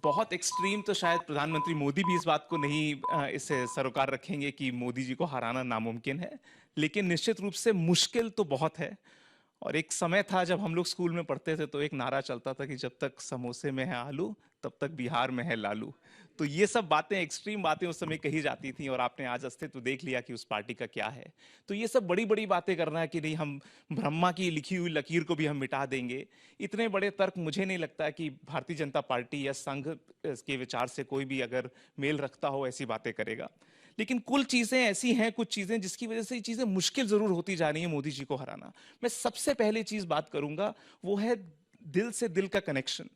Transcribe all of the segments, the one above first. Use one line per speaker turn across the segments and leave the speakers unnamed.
बहुत एक्सट्रीम तो शायद प्रधानमंत्री मोदी भी इस बात को नहीं इससे सरोकार रखेंगे कि मोदी जी को हराना नामुमकिन है, लेकिन निश्चित रूप से मुश्किल तो बहुत है। और एक समय था जब हम लोग स्कूल में पढ़ते थे तो एक नारा चलता था कि जब तक समोसे में है आलू तब तक बिहार में है लालू। तो ये सब बातें, एक्सट्रीम बातें उस समय कही जाती थी, और आपने आज अस्तित्व देख लिया कि उस पार्टी का क्या है। तो ये सब बड़ी बड़ी बातें करना है कि नहीं, हम ब्रह्मा की लिखी हुई लकीर को भी हम मिटा देंगे, इतने बड़े तर्क मुझे नहीं लगता कि भारतीय जनता पार्टी या संघ के विचार से कोई भी अगर मेल रखता हो ऐसी बातें करेगा। लेकिन कुल चीजें ऐसी हैं, कुछ चीजें जिसकी वजह से ये चीजें मुश्किल जरूर होती जा रही है मोदी जी को हराना। मैं सबसे पहले चीज बात करूंगा वो है दिल से दिल का कनेक्शन।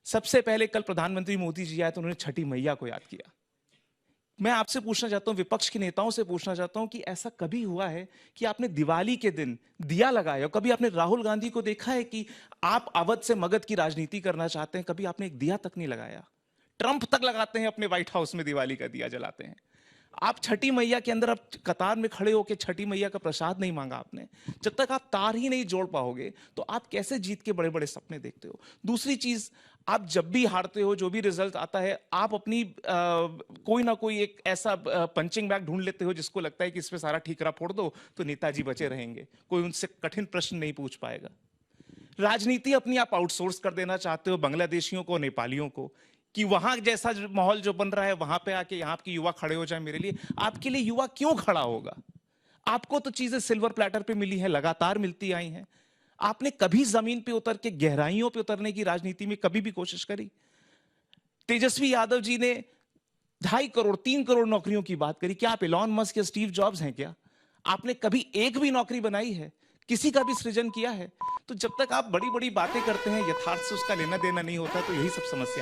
सबसे पहले कल प्रधानमंत्री मोदी जी आए तो उन्होंने छठी मैया को याद किया। मैं आपसे पूछना चाहता हूं, विपक्ष के नेताओं से पूछना चाहता हूं कि ऐसा कभी हुआ है कि आपने दिवाली के दिन दिया लगाया? कभी आपने राहुल गांधी को देखा है कि आप अवध से मगध की राजनीति करना चाहते हैं? कभी आपने एक दिया तक नहीं लगाया। ट्रंप तक लगाते हैं अपने व्हाइट हाउस में, दिवाली का दिया जलाते हैं। आप छठी मैया के अंदर, आप कतार में खड़े होकर छठी मैया का प्रसाद नहीं मांगा आपने। जब तक आप तार ही नहीं जोड़ पाओगे तो आप कैसे जीत के बड़े बड़े सपने देखते हो? दूसरी चीज, आप जब भी हारते हो, जो भी रिजल्ट आता है, आप अपनी कोई ना कोई एक ऐसा पंचिंग बैग ढूंढ लेते हो जिसको लगता है कि इस पे सारा ठीकरा फोड़ दो तो नेताजी बचे रहेंगे, कोई उनसे कठिन प्रश्न नहीं पूछ पाएगा। राजनीति अपनी आप आउटसोर्स कर देना चाहते हो बांग्लादेशियों को, नेपालियों को, कि वहां जैसा माहौल जो बन रहा है वहां पे आके यहाँ के युवा खड़े हो जाए मेरे लिए। आपके लिए युवा क्यों खड़ा होगा? आपको तो चीजें सिल्वर प्लेटर पे मिली है, लगातार मिलती आई हैं। आपने कभी जमीन पे उतर के गहराइयों पे उतरने की राजनीति में कभी भी कोशिश करी? तेजस्वी यादव जी ने 2.5 करोड़ 3 करोड़ नौकरियों की बात करी। क्या आप एलॉन मस्क या स्टीव जॉब्स हैं क्या? आपने कभी एक भी नौकरी बनाई है? किसी का भी सृजन किया है? तो जब तक आप बड़ी बड़ी बातें करते हैं, यथार्थ से उसका लेना देना नहीं होता, तो यही सब समस्या